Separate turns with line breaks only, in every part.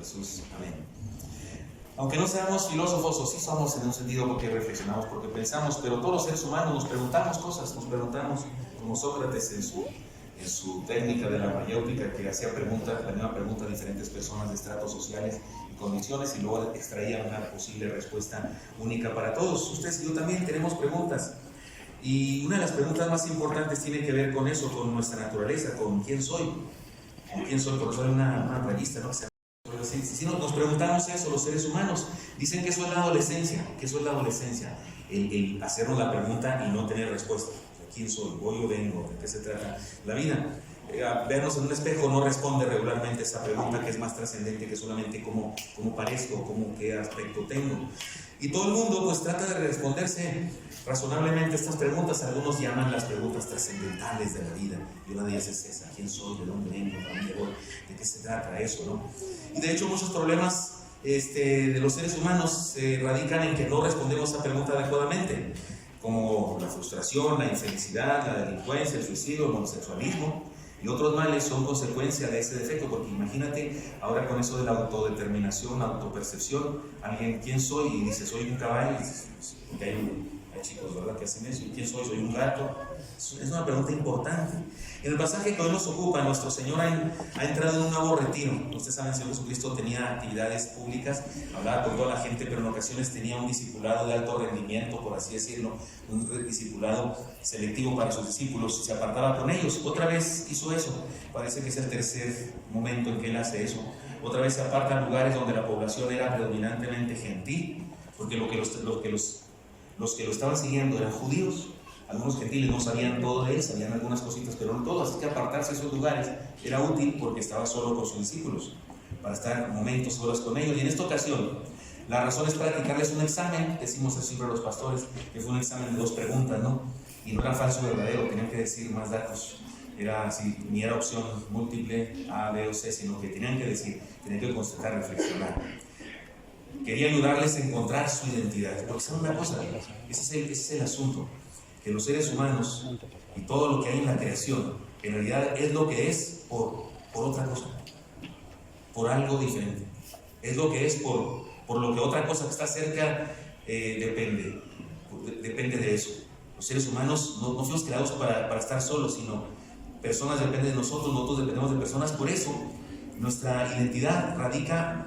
Jesús. Amén. Aunque no seamos filósofos, o sí somos en un sentido porque reflexionamos, porque pensamos, pero todos los seres humanos nos preguntamos cosas, nos preguntamos, como Sócrates en su técnica de la mayéutica, que hacía preguntas, la misma pregunta a diferentes personas de estratos sociales y condiciones, y luego extraía una posible respuesta única para todos. Ustedes y yo también tenemos preguntas, y una de las preguntas más importantes tiene que ver con eso, con nuestra naturaleza, con quién soy. ¿Con quién soy? Por eso hay una revista, ¿no? Si nos preguntamos eso, los seres humanos dicen que eso es la adolescencia, el hacernos la pregunta y no tener respuesta. ¿Quién soy? ¿Voy o vengo? ¿De qué se trata la vida? Vernos en un espejo no responde regularmente esa pregunta, que es más trascendente que solamente cómo parezco, qué aspecto tengo. Y todo el mundo pues trata de responderse razonablemente estas preguntas. Algunos llaman las preguntas trascendentales de la vida, y una de ellas es esa: ¿quién soy? ¿De dónde vengo? ¿A dónde voy? ¿De qué se trata eso, no? Y de hecho muchos problemas de los seres humanos se radican en que no respondemos a esa pregunta adecuadamente, como la frustración, la infelicidad, la delincuencia, el suicidio, el homosexualismo y otros males son consecuencia de ese defecto. Porque imagínate ahora con eso de la autodeterminación, la autopercepción, alguien, ¿quién soy? Y dice, soy un caballo, y dices, porque hay chicos, ¿verdad?, que hacen eso. ¿Y quién soy? Soy un gato. Es una pregunta importante. En el pasaje que hoy nos ocupa, nuestro Señor ha entrado en un nuevo retiro. Ustedes saben, el Señor Jesucristo tenía actividades públicas, hablaba con toda la gente, pero en ocasiones tenía un discipulado de alto rendimiento, por así decirlo, un discipulado selectivo para sus discípulos, y se apartaba con ellos. Otra vez hizo eso. Parece que es el tercer momento en que Él hace eso. Otra vez se aparta en lugares donde la población era predominantemente gentil, porque los que lo estaban siguiendo eran judíos. Algunos gentiles no sabían todo de Él, sabían algunas cositas, pero no todo. Así que apartarse de esos lugares era útil, porque estaba solo con sus discípulos, para estar momentos solos con ellos. Y en esta ocasión, la razón es practicarles un examen. Decimos así siempre a los pastores, que fue un examen de 2 preguntas, ¿no? Y no era falso o verdadero, tenían que decir más datos. Era así, ni era opción múltiple A, B o C, sino que tenían que decir, tenían que constatar, reflexionar. Quería ayudarles a encontrar su identidad, porque saben una cosa, ese es el asunto, que los seres humanos y todo lo que hay en la creación, en realidad es lo que es por otra cosa, por algo diferente. Es lo que es por lo que otra cosa que está cerca depende de eso. Los seres humanos no fuimos creados para estar solos, sino personas dependen de nosotros dependemos de personas. Por eso nuestra identidad radica,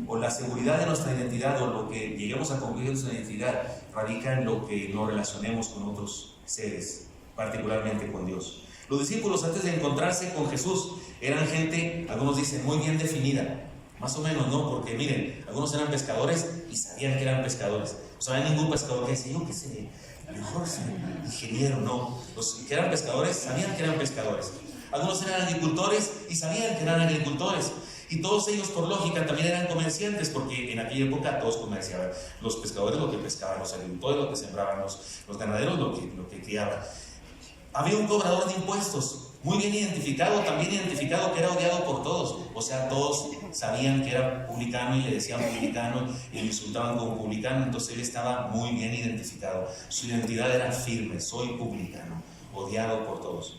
o la seguridad de nuestra identidad, o lo que lleguemos a concluir de nuestra identidad, radica en lo que nos relacionemos con otros seres, particularmente con Dios. Los discípulos, antes de encontrarse con Jesús, eran gente, algunos dicen, muy bien definida. Más o menos, ¿no? Porque miren, algunos eran pescadores y sabían que eran pescadores. No sabía ningún pescador que decía, yo qué sé, a lo mejor sí, ingeniero, no. Los que eran pescadores sabían que eran pescadores. Algunos eran agricultores y sabían que eran agricultores. Y todos ellos, por lógica, también eran comerciantes, porque en aquella época todos comerciaban. Los pescadores lo que pescaban, los agricultores lo que sembraban, los ganaderos lo que criaban. Había un cobrador de impuestos, muy bien identificado, también identificado, que era odiado por todos. O sea, todos sabían que era publicano y le decían publicano y le insultaban como publicano. Entonces él estaba muy bien identificado. Su identidad era firme: soy publicano, odiado por todos.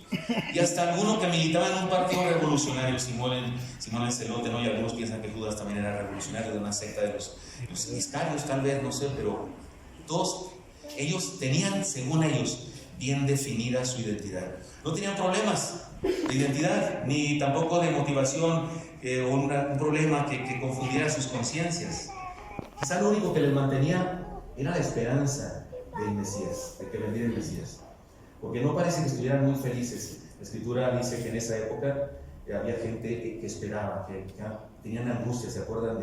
Y hasta alguno que militaba en un partido revolucionario, Simón el Celote, ¿no? Y algunos piensan que Judas también era revolucionario, de una secta de los iscarios, tal vez, no sé, pero todos ellos tenían, según ellos, bien definida su identidad. No tenían problemas de identidad, ni tampoco de motivación o un problema que confundiera sus conciencias. Quizá lo único que les mantenía era la esperanza del Mesías, de que vendría el Mesías. Porque no parece que estuvieran muy felices. La Escritura dice que en esa época había gente que esperaba, que tenían angustia. ¿Se acuerdan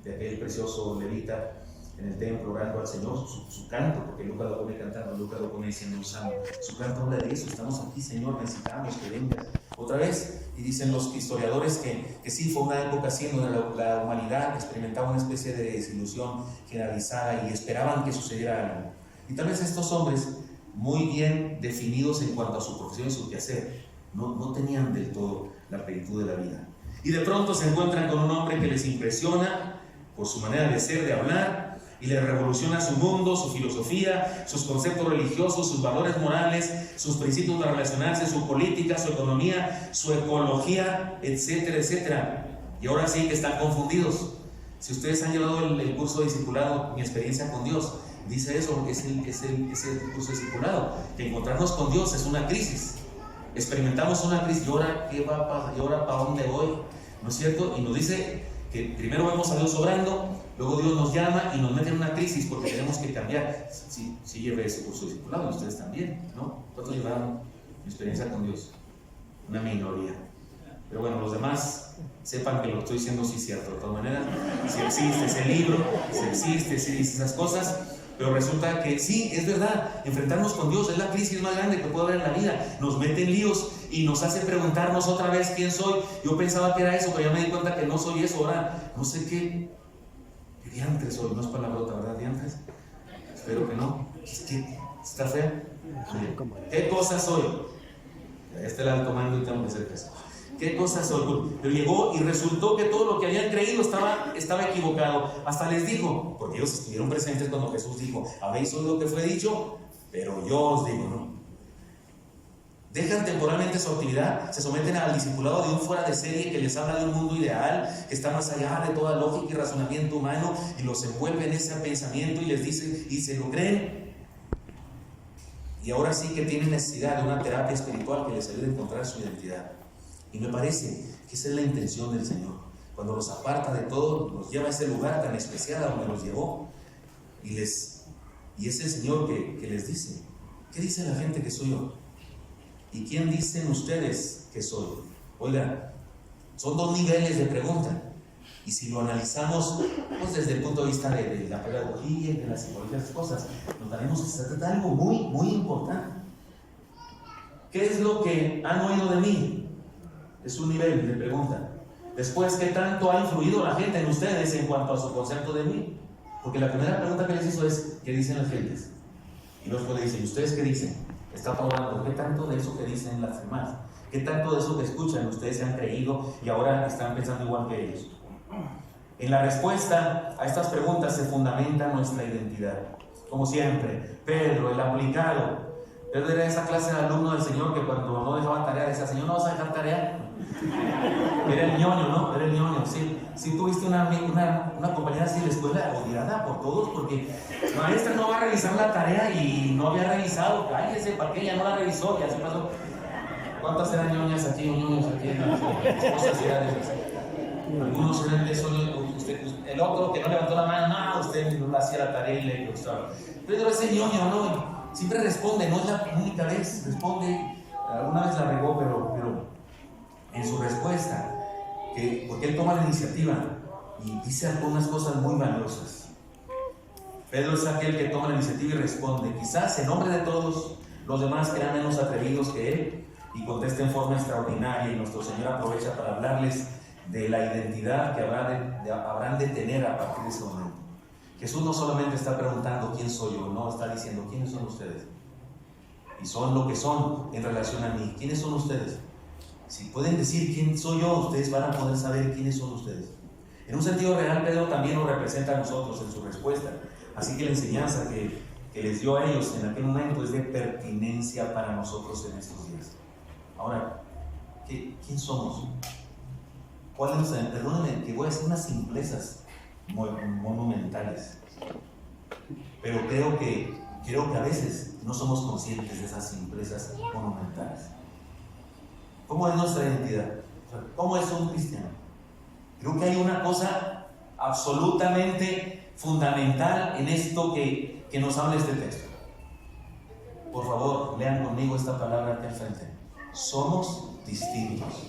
de aquel precioso levita en el templo orando al Señor? Su canto, porque Lucas lo pone cantando, Lucas lo pone diciendo un salmo. Su canto habla de eso: estamos aquí, Señor, necesitamos que vengas otra vez. Y dicen los historiadores que sí, fue una época así donde la humanidad experimentaba una especie de desilusión generalizada y esperaban que sucediera algo. Y tal vez estos hombres, muy bien definidos en cuanto a su profesión y su quehacer, no tenían del todo la plenitud de la vida. Y de pronto se encuentran con un hombre que les impresiona por su manera de ser, de hablar, y les revoluciona su mundo, su filosofía, sus conceptos religiosos, sus valores morales, sus principios de relacionarse, su política, su economía, su ecología, etcétera, etcétera. Y ahora sí que están confundidos. Si ustedes han llevado el curso de discipulado, mi experiencia con Dios, dice eso, es el curso de discipulado, que encontrarnos con Dios es una crisis. Experimentamos una crisis, ¿y ahora qué va a pasar? ¿Y ahora para dónde voy? ¿No es cierto? Y nos dice que primero vemos a Dios obrando, luego Dios nos llama y nos mete en una crisis porque tenemos que cambiar. Sí llevé ese curso de discipulado, y ustedes también, ¿no? ¿Cuántos llevaron mi experiencia con Dios? Una minoría. Pero bueno, los demás sepan que lo que estoy diciendo sí es cierto. De todas maneras, si existe ese libro, si existe, si dice esas cosas, pero resulta que sí, es verdad, enfrentarnos con Dios es la crisis más grande que puede haber en la vida. Nos mete en líos y nos hace preguntarnos otra vez quién soy. Yo pensaba que era eso, pero ya me di cuenta que no soy eso. Ahora no sé qué diantres soy, no es palabrota, ¿verdad? Diantres. Espero que no. Es que está fea. ¿Qué cosa soy? Este es el alto mando y tengo que hacer caso. ¿Qué cosa soy? Pero llegó y resultó que todo lo que habían creído estaba equivocado. Hasta les dijo, porque ellos estuvieron presentes cuando Jesús dijo: habéis oído lo que fue dicho, pero yo os digo, ¿no? Dejan temporalmente su actividad, se someten al discipulado de un fuera de serie que les habla de un mundo ideal, que está más allá de toda lógica y razonamiento humano, y los envuelve en ese pensamiento y les dice, y se lo creen. Y ahora sí que tienen necesidad de una terapia espiritual que les ayude a encontrar su identidad. Y me parece que esa es la intención del Señor. Cuando los aparta de todo, los lleva a ese lugar tan especial a donde los llevó. Y es el Señor que les dice: ¿qué dice la gente que soy yo? ¿Y quién dicen ustedes que soy? Oigan, son dos niveles de pregunta. Y si lo analizamos pues desde el punto de vista de la pedagogía y de la psicología de las cosas, notaremos que se trata de algo muy, muy importante. ¿Qué es lo que han oído de mí? Es un nivel de pregunta. Después, ¿qué tanto ha influido la gente en ustedes en cuanto a su concepto de mí? Porque la primera pregunta que les hizo es: ¿qué dicen las gentes? Y luego le dicen: ¿ustedes qué dicen? Está probando qué tanto de eso que dicen las demás, qué tanto de eso que escuchan ustedes se han creído y ahora están pensando igual que ellos. En la respuesta a estas preguntas se fundamenta nuestra identidad. Como siempre, Pedro, el aplicado. Pedro era esa clase de alumno del Señor que cuando no dejaba tarea decía: Señor, ¿no vas a dejar tarea? Era el ñoño, ¿no? Era el ñoño. Si tuviste una compañera así de la escuela, odiada por todos, porque la maestra no va a revisar la tarea y no había revisado. Cállese, ¿para qué? Ya no la revisó, y así pasó. ¿Cuántas eran ñoñas aquí o ñoños aquí? Esposas eran de esas. Algunos eran de eso. El otro que no levantó la mano: no, usted no hacía la tarea y le gustaba. Pedro es el ñoño, ¿no? Siempre responde, no es la única vez, responde. Alguna vez la regó, pero en su respuesta, porque él toma la iniciativa y dice algunas cosas muy valiosas. Pedro es aquel que toma la iniciativa y responde, quizás en nombre de todos los demás que eran menos atrevidos que él, y contesta en forma extraordinaria, y nuestro Señor aprovecha para hablarles de la identidad que habrán de tener a partir de ese momento. Jesús no solamente está preguntando quién soy yo, no, está diciendo quiénes son ustedes. Y son lo que son en relación a mí. ¿Quiénes son ustedes? Si pueden decir quién soy yo, ustedes van a poder saber quiénes son ustedes. En un sentido real, Pedro también nos representa a nosotros en su respuesta. Así que la enseñanza que les dio a ellos en aquel momento es de pertinencia para nosotros en estos días. Ahora, ¿quién somos? ¿Cuál es? Perdónenme que voy a hacer unas simplezas monumentales, pero creo que a veces no somos conscientes de esas simplezas monumentales. ¿Cómo es nuestra identidad? ¿Cómo es un cristiano? Creo que hay una cosa absolutamente fundamental en esto que nos habla este texto. Por favor, lean conmigo esta palabra aquí al frente. Somos distintos.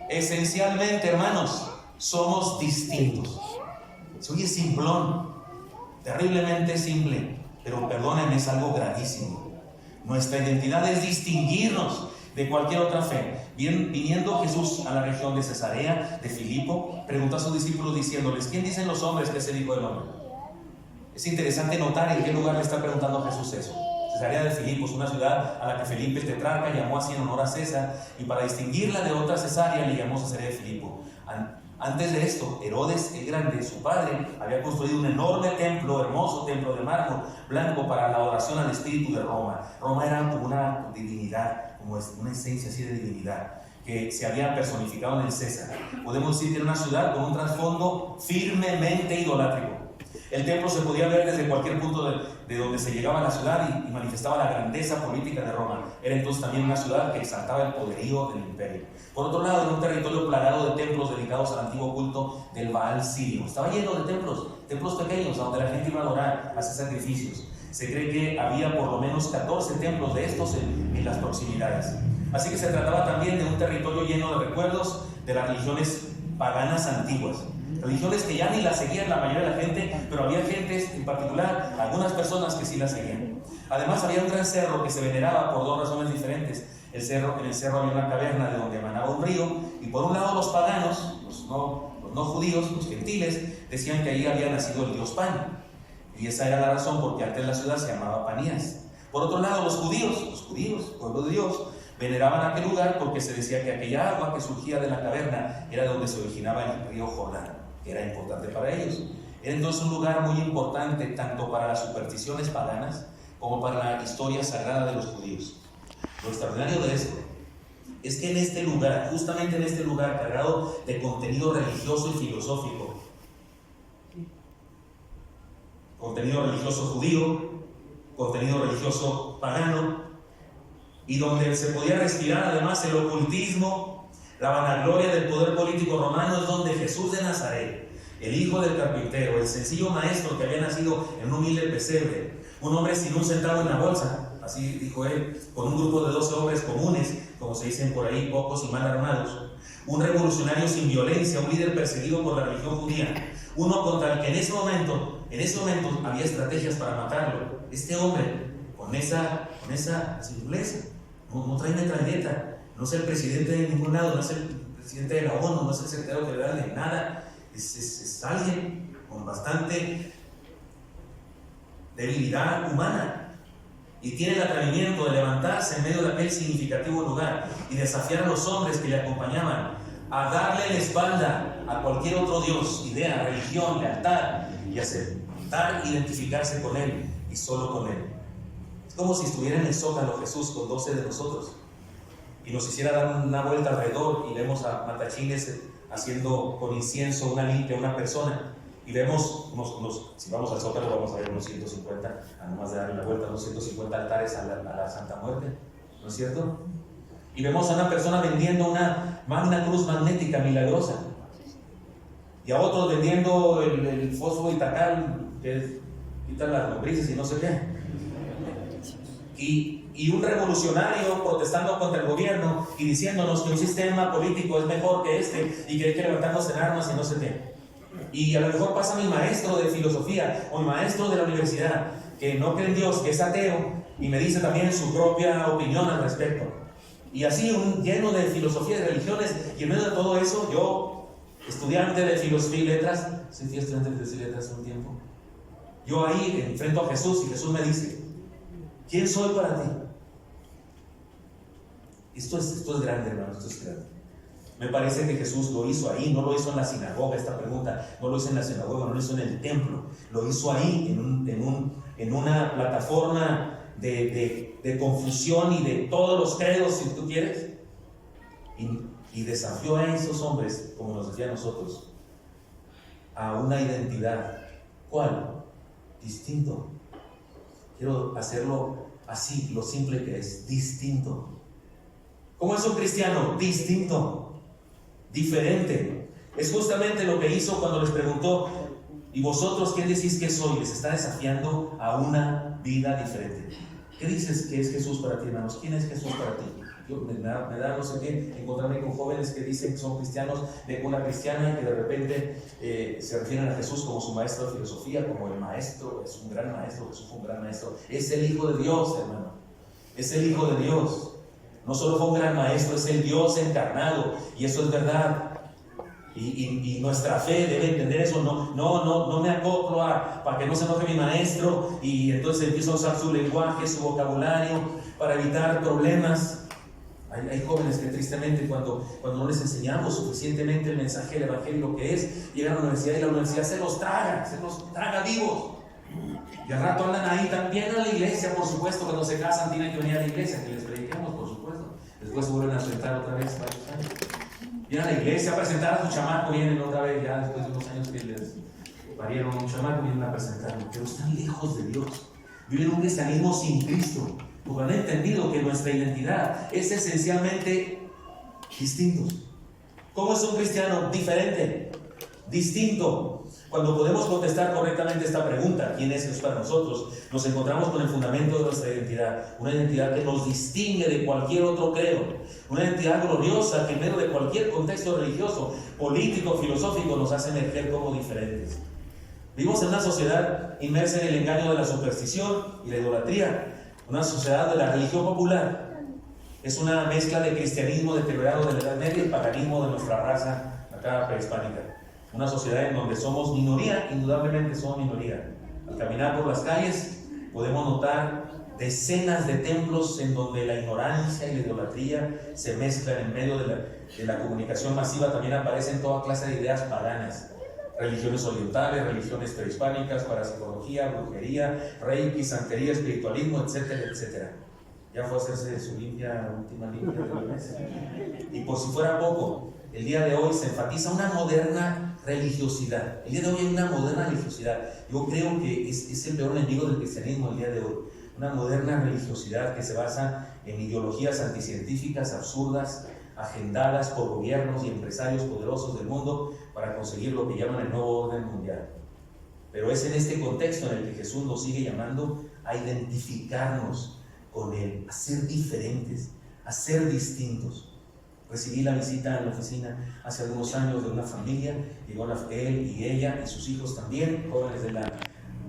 Esencialmente, hermanos, somos distintos. Se oye simplón, terriblemente simple, pero perdónenme, es algo gravísimo. Nuestra identidad es distinguirnos de cualquier otra fe. Viniendo Jesús a la región de Cesarea de Filipo, preguntó a sus discípulos diciéndoles: ¿quién dicen los hombres que es el Hijo del Hombre? Es interesante notar en qué lugar le está preguntando Jesús eso. Cesarea de Filipo es una ciudad a la que Felipe el tetrarca llamó así en honor a César, y para distinguirla de otra Cesarea le llamó Cesarea de Filipo. Antes de esto, Herodes el Grande, su padre, había construido un enorme templo, hermoso templo de mármol blanco para la adoración al espíritu de Roma. Roma era como una divinidad, como una esencia así de divinidad. que se había personificado en el César. Podemos decir que era una ciudad con un trasfondo firmemente idolátrico. El templo se podía ver desde cualquier punto de donde se llegaba a la ciudad y manifestaba la grandeza política de Roma. Era entonces también una ciudad que exaltaba el poderío del imperio. Por otro lado, era un territorio plagado de templos dedicados al antiguo culto del Baal sirio. Estaba lleno de templos pequeños, a donde la gente iba a adorar, a hacer sacrificios. Se cree que había por lo menos 14 templos de estos en las proximidades. Así que se trataba también de un territorio lleno de recuerdos de las religiones paganas antiguas. Religiones que ya ni las seguían la mayoría de la gente, pero había gente en particular, algunas personas que sí las seguían. Además había un gran cerro que se veneraba por dos razones diferentes. En el cerro había una caverna de donde emanaba un río, y por un lado los paganos, los no judíos, los gentiles, decían que ahí había nacido el dios Pan. Y esa era la razón porque antes la ciudad se llamaba Panías. Por otro lado, los judíos, pueblo de Dios, veneraban aquel lugar porque se decía que aquella agua que surgía de la caverna era donde se originaba el río Jordán, que era importante para ellos. Era entonces un lugar muy importante tanto para las supersticiones paganas como para la historia sagrada de los judíos. Lo extraordinario de esto es que en este lugar, justamente en este lugar cargado de contenido religioso y filosófico, contenido religioso judío, contenido religioso pagano, y donde se podía respirar además el ocultismo, la vanagloria del poder político romano, es donde Jesús de Nazaret, el hijo del carpintero, el sencillo maestro que había nacido en un humilde pesebre, un hombre sin un centavo en la bolsa, así dijo él, con un grupo de 12 hombres comunes, como se dicen por ahí, pocos y mal armados, un revolucionario sin violencia, un líder perseguido por la religión judía, uno contra el que en ese momento había estrategias para matarlo. Este hombre, con esa simpleza, no trae metralleta, no es el presidente de ningún lado, no es el presidente de la ONU, no es el secretario general de nada, es alguien con bastante debilidad humana, y tiene el atrevimiento de levantarse en medio de aquel significativo lugar y desafiar a los hombres que le acompañaban a darle la espalda a cualquier otro dios, idea, religión, lealtad, y aceptar identificarse con él y solo con él. Es como si estuviera en el Zócalo Jesús con 12 de nosotros y nos hiciera dar una vuelta alrededor y vemos a matachines haciendo con incienso una limpia a una persona, y vemos si vamos al Zócalo vamos a ver unos 150, además de darle la vuelta, unos 150 altares a la Santa Muerte, ¿no es cierto? Y vemos a una persona vendiendo una magna cruz magnética milagrosa, y a otros vendiendo el fósforo Itacal, que quita las lombrices y no sé qué, y un revolucionario protestando contra el gobierno y diciéndonos que un sistema político es mejor que este y que hay que levantarnos en armas y no sé qué. Y a lo mejor pasa mi maestro de filosofía o mi maestro de la universidad, que no cree en Dios, que es ateo, y me dice también su propia opinión al respecto. Y así, lleno de filosofía y de religiones, y en medio de todo eso, yo, estudiante de filosofía y letras, fui estudiante de filosofía y letras un tiempo, yo ahí enfrento a Jesús y Jesús me dice: ¿quién soy para ti? Esto es grande, hermano, esto es grande. Me parece que Jesús lo hizo ahí, no lo hizo en la sinagoga, esta pregunta, no lo hizo en la sinagoga, no lo hizo en el templo, lo hizo ahí, en una plataforma de confusión y de todos los credos, si tú quieres, y desafió a esos hombres, como nos decía a nosotros, a una identidad. ¿Cuál? Distinto. Quiero hacerlo así, lo simple que es, distinto. ¿Cómo es un cristiano? Distinto. Diferente. Es justamente lo que hizo cuando les preguntó: ¿y vosotros qué decís que soy? Les está desafiando a una vida diferente. ¿Qué dices que es Jesús para ti, hermanos? ¿Quién es Jesús para ti? Me da no sé qué encontrarme con jóvenes que dicen que son cristianos de una cristiana y que de repente se refieren a Jesús como su maestro de filosofía, como el maestro, es un gran maestro, Jesús fue un gran maestro. Es el Hijo de Dios, hermano. Es el Hijo de Dios. No solo fue un gran maestro, es el Dios encarnado, y eso es verdad. Y nuestra fe debe entender eso. No me acoplo para que no se enoje mi maestro y entonces empiezo a usar su lenguaje, su vocabulario para evitar problemas. Hay jóvenes que tristemente cuando no les enseñamos suficientemente el mensaje del evangelio, lo que es, llegan a la universidad y la universidad se los traga vivos. Y al rato andan ahí también a la iglesia, por supuesto, cuando se casan tienen que venir a la iglesia, que les prediquemos, por supuesto. Después se vuelven a enfrentar otra vez varios años. Vienen a la iglesia a presentar a su chamaco, vienen otra vez, ya después de unos años que les parieron un chamaco, vienen a presentarlo, pero están lejos de Dios. Viven un cristianismo sin Cristo, porque han entendido que nuestra identidad es esencialmente distintos. ¿Cómo es un cristiano? Diferente, distinto. Cuando podemos contestar correctamente esta pregunta, ¿quién es Jesús para nosotros?, nos encontramos con el fundamento de nuestra identidad, una identidad que nos distingue de cualquier otro credo, una identidad gloriosa que en medio de cualquier contexto religioso, político, filosófico nos hace emerger como diferentes. Vivimos en una sociedad inmersa en el engaño de la superstición y la idolatría, una sociedad de la religión popular. Es una mezcla de cristianismo deteriorado de la Edad Media y paganismo de nuestra raza acá prehispánica. Una sociedad en donde somos minoría, indudablemente somos minoría. Al caminar por las calles podemos notar decenas de templos en donde la ignorancia y la idolatría se mezclan en medio de la comunicación masiva. También aparecen toda clase de ideas paganas. Religiones orientales, religiones prehispánicas, parapsicología, brujería, reiki, santería, espiritualismo, etcétera, etcétera. Ya fue a hacerse su última limpia del mes. Y por si fuera poco, el día de hoy se enfatiza una moderna religiosidad. El día de hoy hay una moderna religiosidad. Yo creo que es el peor enemigo del cristianismo el día de hoy. Una moderna religiosidad que se basa en ideologías anticientíficas, absurdas, agendadas por gobiernos y empresarios poderosos del mundo para conseguir lo que llaman el nuevo orden mundial. Pero es en este contexto en el que Jesús nos sigue llamando a identificarnos con Él, a ser diferentes, a ser distintos. Recibí la visita en la oficina hace algunos años de una familia, llegó él y ella y sus hijos también, jóvenes de la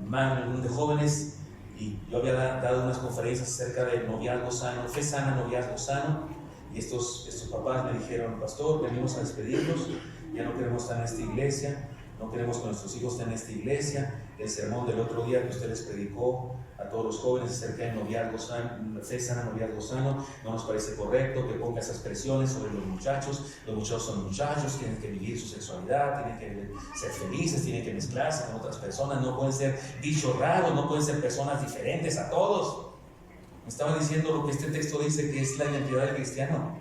mano de jóvenes, y yo había dado unas conferencias acerca del noviazgo sano, fe sana, noviazgo sano, y estos papás me dijeron: pastor, venimos a despedirnos, ya no queremos estar en esta iglesia, no queremos que nuestros hijos estén en esta iglesia. El sermón del otro día que usted les predicó a todos los jóvenes acerca del noviazgo sano, fe sana, noviazgo sano, no nos parece correcto que ponga esas presiones sobre los muchachos. Los muchachos son muchachos, tienen que vivir su sexualidad, tienen que ser felices, tienen que mezclarse con otras personas, no pueden ser bichos raros, no pueden ser personas diferentes a todos. Me estaba diciendo lo que este texto dice que es la identidad del cristiano.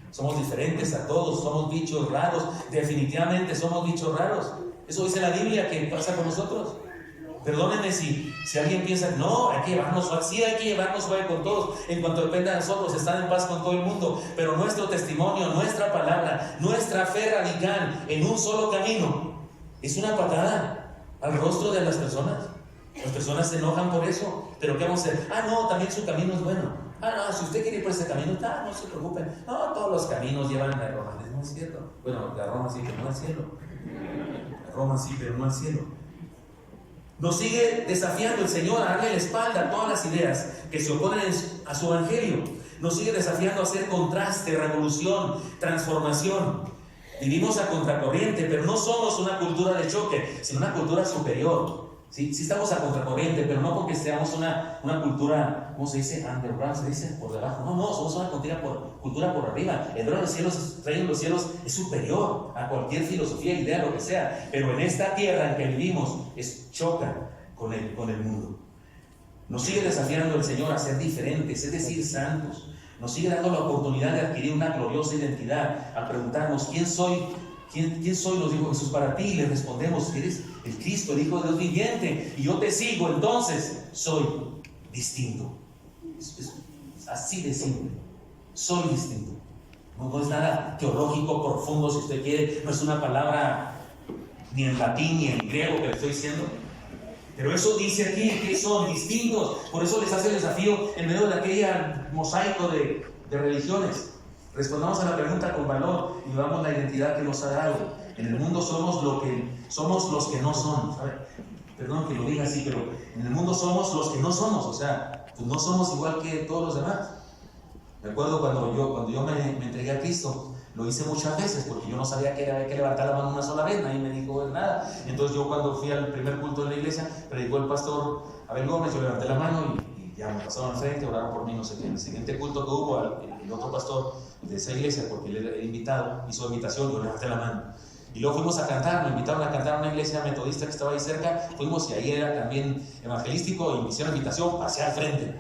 Somos diferentes a todos, somos bichos raros, definitivamente somos bichos raros. Eso dice la Biblia que pasa con nosotros. Perdónenme si alguien piensa: no, hay que llevarnos suave. Sí, hay que llevarnos suave con todos. En cuanto dependa de nosotros, estar en paz con todo el mundo. Pero nuestro testimonio, nuestra palabra, nuestra fe radical en un solo camino es una patada al rostro de las personas. Las personas se enojan por eso. Pero ¿qué vamos a hacer? No, también su camino es bueno. No, si usted quiere ir por ese camino, no se preocupe. No, todos los caminos llevan a Roma. No es cierto. Bueno, la Roma sí, pero no al cielo. La Roma sí, pero no al cielo. Nos sigue desafiando el Señor a darle la espalda a todas las ideas que se oponen a su evangelio. Nos sigue desafiando a hacer contraste, revolución, transformación. Vivimos a contracorriente, pero no somos una cultura de choque, sino una cultura superior. Sí estamos a contracorriente, pero no porque seamos una cultura, ¿cómo se dice? Underground, se dice por debajo. No, somos una cultura por arriba. El reino de los cielos es superior a cualquier filosofía, idea, lo que sea. Pero en esta tierra en que vivimos choca con el mundo. Nos sigue desafiando el Señor a ser diferentes, es decir, santos. Nos sigue dando la oportunidad de adquirir una gloriosa identidad, a preguntarnos: ¿quién soy? ¿Quién soy? Nos dijo Jesús para ti, y le respondemos: eres el Cristo, el Hijo de Dios viviente, y yo te sigo, entonces soy distinto. Es así de simple. Soy distinto. No es nada teológico profundo, si usted quiere, no es una palabra ni en latín ni en griego que le estoy diciendo. Pero eso dice aquí que son distintos. Por eso les hace el desafío en medio de aquella mosaico de religiones. Respondamos a la pregunta con valor y vivamos la identidad que nos ha dado. En el mundo somos los que no son. ¿Sabe? Perdón que lo diga así, pero en el mundo somos los que no somos. O sea, pues no somos igual que todos los demás. Recuerdo cuando yo me entregué a Cristo, lo hice muchas veces porque yo no sabía que había que levantar la mano una sola vez, nadie me dijo nada. Entonces yo, cuando fui al primer culto de la iglesia, predicó el pastor Abel Gómez, yo levanté la mano y ya me pasaron al frente, oraron por mí, no sé qué. En el siguiente culto que hubo, el otro pastor de esa iglesia, porque él era invitado, hizo invitación, yo levanté la mano. Y luego fuimos a cantar, me invitaron a cantar a una iglesia metodista que estaba ahí cerca, fuimos y ahí era también evangelístico, y me hicieron invitación, pasé al frente.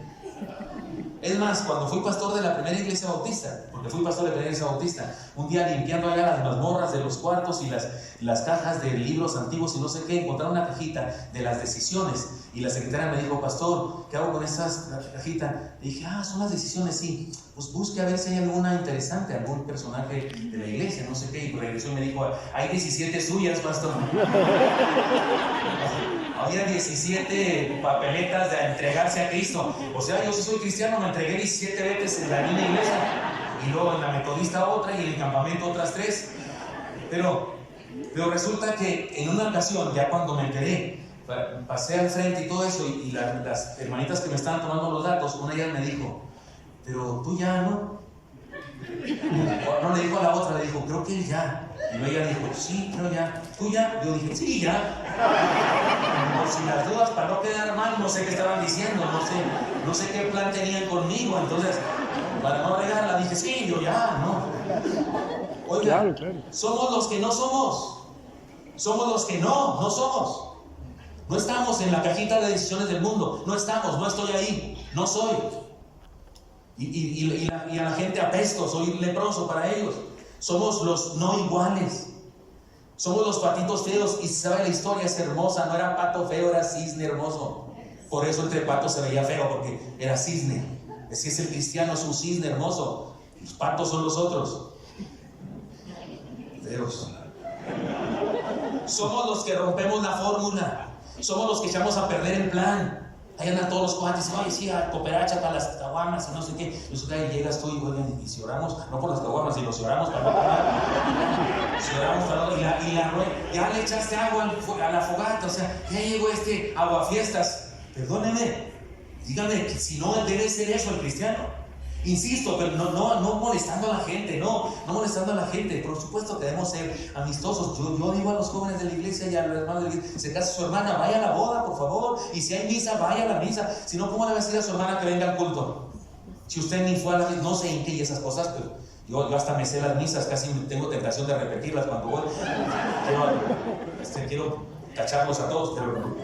Es más, cuando fui pastor de la primera iglesia bautista, porque Le fui pastor de la Iglesia Bautista. Un día limpiando allá las mazmorras de los cuartos y las cajas de libros antiguos y no sé qué, encontraron una cajita de las decisiones. Y la secretaria me dijo, pastor, ¿qué hago con esta cajita? Le dije, son las decisiones, sí. Pues busque a ver si hay alguna interesante, algún personaje de la iglesia, no sé qué. Y regresó y me dijo, hay 17 suyas, pastor. Había 17 papeletas de entregarse a Cristo. O sea, yo si soy cristiano me entregué 17 veces en la misma iglesia. Y luego en la metodista otra y en el campamento otras 3. Pero resulta que en una ocasión, ya cuando me enteré, pasé al frente y todo eso, y las hermanitas que me estaban tomando los datos, una de ellas me dijo, pero tú ya, ¿no? No, le dijo a la otra, le dijo, creo que ya. Y ella dijo, sí, creo ya. ¿Tú ya? Yo dije, sí, ya. Por si las dudas, para no quedar mal, no sé qué estaban diciendo, no sé qué plan tenían conmigo. Entonces, para no regarla, dije, sí, yo ya, ¿no? Oiga, claro. Somos los que no somos. Somos los que no somos. No estamos en la cajita de decisiones del mundo. No estamos, no estoy ahí, no soy. Y a la gente apesto, soy leproso para ellos. Somos los no iguales. Somos los patitos feos. Y si sabe la historia, es hermosa. No era pato feo, era cisne hermoso. Por eso entre patos se veía feo, porque era cisne. Si es el cristiano, es un cisne hermoso. Los patos son los otros. Feos. Somos los que rompemos la fórmula. Somos los que echamos a perder el plan. Ahí andan todos los cuates, oye, sí, a cooperacha para las caguamas y no sé qué. Y ahí llegas tú y si oramos, no por las caguamas, sino si oramos para no comer. Si oramos para no, ya le echaste agua a la fogata, o sea, ya llegó aguafiestas. Perdóneme, dígame que si no debe ser eso el cristiano. Insisto, pero no molestando a la gente, no molestando a la gente. Por supuesto que debemos ser amistosos. Yo digo a los jóvenes de la iglesia y a los hermanos de la iglesia, se casa su hermana, vaya a la boda, por favor. Y si hay misa, vaya a la misa. Si no, ¿cómo le va a decir a su hermana que venga al culto? Si usted ni fue a la misa, no sé en qué y esas cosas, pero yo hasta me sé las misas, casi tengo tentación de repetirlas cuando voy. Quiero cacharlos a todos, pero no.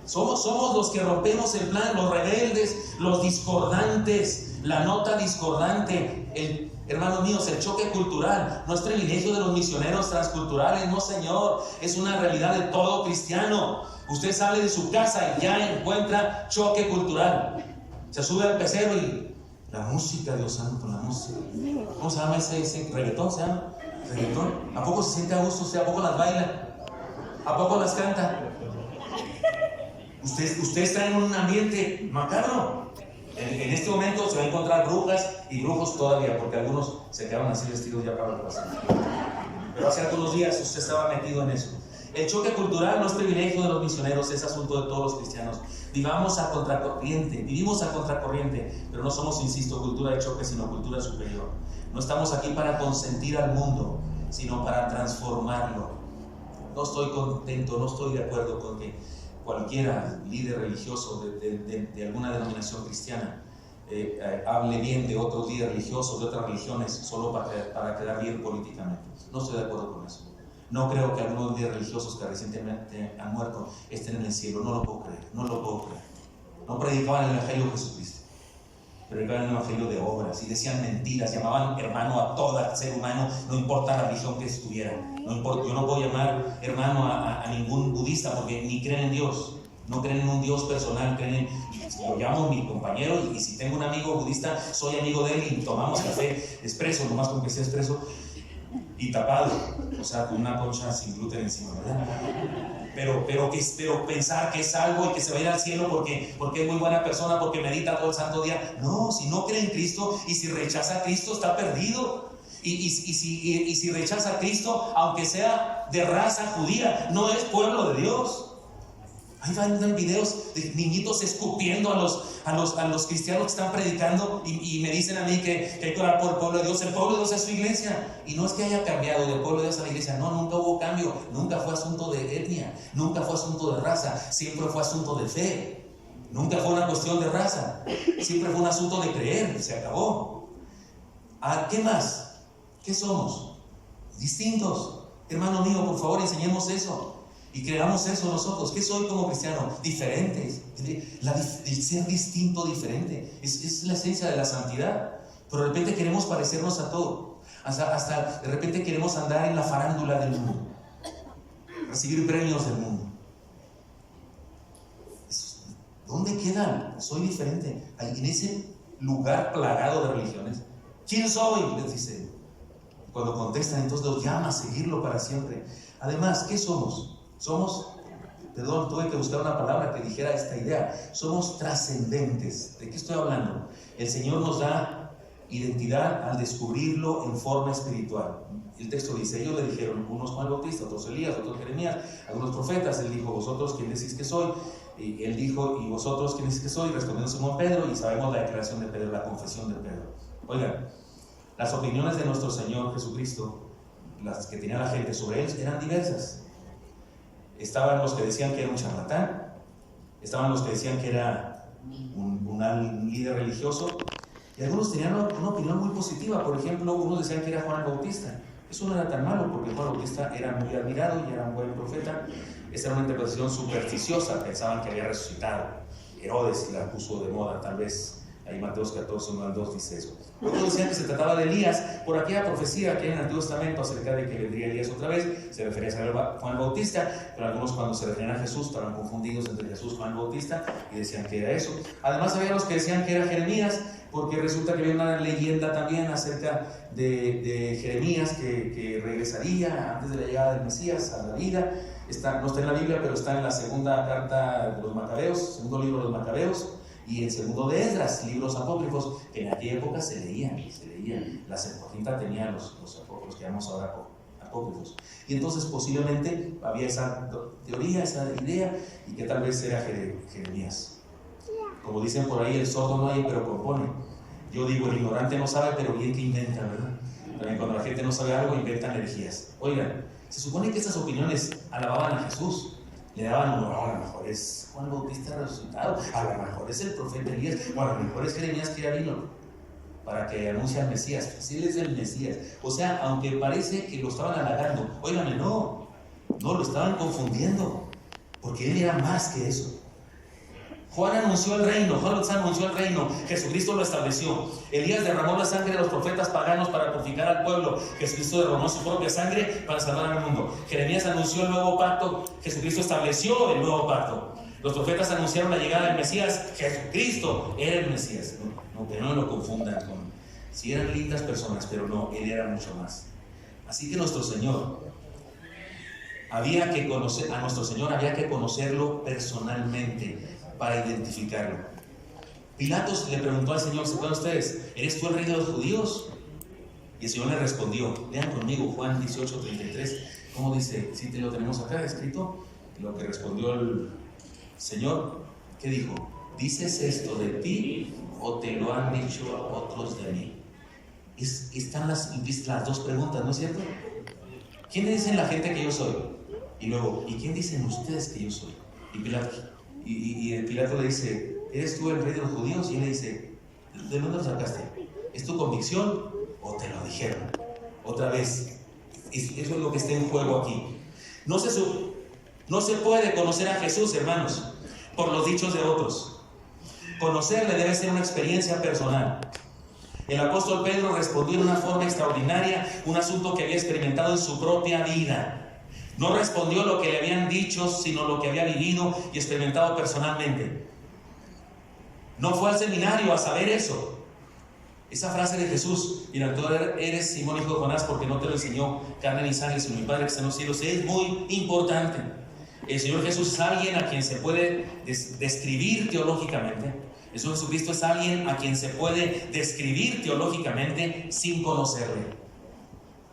Somos los que rompemos el plan, los rebeldes, los discordantes, la nota discordante. Hermanos míos, el choque cultural no es privilegio de los misioneros transculturales, no señor, es una realidad de todo cristiano. Usted sale de su casa y ya encuentra choque cultural. Se sube al pecero y la música, Dios santo, la música. ¿Cómo se llama ese reggaetón? ¿Se llama? ¿Reggaetón? ¿A poco se siente a gusto? ¿A poco las baila? ¿A poco las canta? Usted está en un ambiente macabro. En este momento se va a encontrar brujas y brujos todavía, porque algunos se quedaron así vestidos ya para la pasada. Pero hace algunos días usted estaba metido en eso. El choque cultural no es privilegio de los misioneros, es asunto de todos los cristianos. Vivimos a contracorriente, pero no somos, insisto, cultura de choque, sino cultura superior. No estamos aquí para consentir al mundo, sino para transformarlo. No estoy contento, no estoy de acuerdo con que cualquiera líder religioso de alguna denominación cristiana hable bien de otros líderes religiosos de otras religiones solo para quedar bien políticamente. No estoy de acuerdo con eso. No creo que algunos líderes religiosos que recientemente han muerto estén en el cielo. No lo puedo creer. No predicaban el Evangelio de Jesucristo, predicaban el Evangelio de obras y decían mentiras, llamaban hermano a todo ser humano, no importa la religión que estuviera. Yo no puedo llamar hermano a ningún budista porque ni creen en Dios, no creen en un Dios personal, lo llamo mi compañero y si tengo un amigo budista, soy amigo de él y tomamos café expreso, nomás con que sea expreso y tapado, o sea, con una concha sin gluten encima, ¿verdad? Pero pensar que es algo y que se va a ir al cielo porque es muy buena persona, porque medita todo el santo día. No, si no cree en Cristo y si rechaza a Cristo, está perdido. Y si rechaza a Cristo, aunque sea de raza judía, no es pueblo de Dios. Ahí van videos de niñitos escupiendo a los cristianos que están predicando y me dicen a mí que hay que orar por el pueblo de Dios. El pueblo de Dios es su iglesia. Y no es que haya cambiado del pueblo de Dios a la iglesia. No, nunca hubo cambio. Nunca fue asunto de etnia. Nunca fue asunto de raza. Siempre fue asunto de fe. Nunca fue una cuestión de raza. Siempre fue un asunto de creer. Se acabó. ¿Qué más? ¿Qué somos? Distintos. Hermano mío, por favor, enseñemos eso. Y creamos eso nosotros. ¿Qué soy como cristiano? Diferente. El ser distinto, diferente. Es la esencia de la santidad. Pero de repente queremos parecernos a todo. Hasta de repente queremos andar en la farándula del mundo. Recibir premios del mundo. ¿Dónde quedan? Soy diferente. En ese lugar plagado de religiones. ¿Quién soy? Les dice. Cuando contestan, entonces los llama a seguirlo para siempre. Además, ¿qué somos? Tuve que buscar una palabra que dijera esta idea. Somos trascendentes. ¿De qué estoy hablando? El Señor nos da identidad al descubrirlo en forma espiritual. El texto dice, ellos le dijeron, unos Juan Bautista, otros Elías, otros Jeremías, algunos profetas. Él dijo, ¿vosotros quién decís que soy? Y él dijo, ¿y vosotros quién decís que soy? Respondió Simón Pedro, y sabemos la declaración de Pedro, la confesión de Pedro. Oigan, las opiniones de nuestro Señor Jesucristo, las que tenía la gente sobre él, eran diversas. Estaban los que decían que era un charlatán, estaban los que decían que era un líder religioso, y algunos tenían una opinión muy positiva. Por ejemplo, unos decían que era Juan el Bautista. Eso no era tan malo, porque Juan el Bautista era muy admirado y era un buen profeta. Esa era una interpretación supersticiosa, pensaban que había resucitado. Herodes la puso de moda, tal vez. Ahí Mateos 14, 1 al 2 dice eso. Otros decían que se trataba de Elías, por aquella profecía que hay en el Antiguo Testamento acerca de que vendría Elías otra vez. Se refería a Juan Bautista, pero algunos cuando se referían a Jesús estaban confundidos entre Jesús y Juan Bautista y decían que era eso. Además había los que decían que era Jeremías, porque resulta que había una leyenda también acerca de Jeremías que regresaría antes de la llegada del Mesías a la vida. No está en la Biblia, pero está en la segunda carta de los Macabeos, segundo libro de los Macabeos, y el segundo de Esdras, libros apócrifos, que en aquella época se leían. La Septuaginta tenía los apócrifos que llamamos ahora apócrifos. Y entonces posiblemente había esa teoría, esa idea, y que tal vez era Jeremías. Como dicen por ahí, el sordo no oye, pero compone. Yo digo, el ignorante no sabe, pero bien que inventa, ¿verdad? También cuando la gente no sabe algo, inventan herejías. Oigan, se supone que estas opiniones alababan a Jesús. Le daban honor, a lo mejor es Juan Bautista resucitado, a lo mejor es el profeta Elías, o a lo mejor es Jeremías que ya vino para que anuncie al Mesías. Pues él es el Mesías. O sea, aunque parece que lo estaban halagando, óigame, no, lo estaban confundiendo, porque él era más que eso. Juan anunció el reino, Jesucristo lo estableció. Elías derramó la sangre de los profetas paganos para purificar al pueblo. Jesucristo derramó su propia sangre para salvar al mundo. Jeremías anunció el nuevo pacto, Jesucristo estableció el nuevo pacto. Los profetas anunciaron la llegada del Mesías, Jesucristo era el Mesías. Que no lo confundan con... Sí eran lindas personas, pero no, él era mucho más. Así que nuestro Señor, había que conocerlo personalmente para identificarlo. Pilatos le preguntó al Señor, ¿se acuerdan ustedes? ¿Eres tú el rey de los judíos? Y el Señor le respondió, lean conmigo Juan 18:33, ¿cómo dice? Si te lo tenemos acá escrito, lo que respondió el Señor, ¿qué dijo? ¿Dices esto de ti o te lo han dicho otros de mí? Están las dos preguntas, ¿no es cierto? ¿Quién dicen la gente que yo soy? Y luego, ¿y quién dicen ustedes que yo soy? Y Pilato le dice, ¿eres tú el rey de los judíos? Y él le dice, ¿de dónde lo sacaste? ¿Es tu convicción o te lo dijeron? Otra vez, eso es lo que está en juego aquí. No se puede conocer a Jesús, hermanos, por los dichos de otros. Conocerle debe ser una experiencia personal. El apóstol Pedro respondió en una forma extraordinaria un asunto que había experimentado en su propia vida. No respondió lo que le habían dicho, sino lo que había vivido y experimentado personalmente. No fue al seminario a saber eso. Esa frase de Jesús, mira, tú eres Simón, hijo de Jonás, porque no te lo enseñó carne ni sangre, sino mi Padre que está en los cielos, es muy importante. El Señor Jesús es alguien a quien se puede describir teológicamente. Jesucristo es alguien a quien se puede describir teológicamente sin conocerle.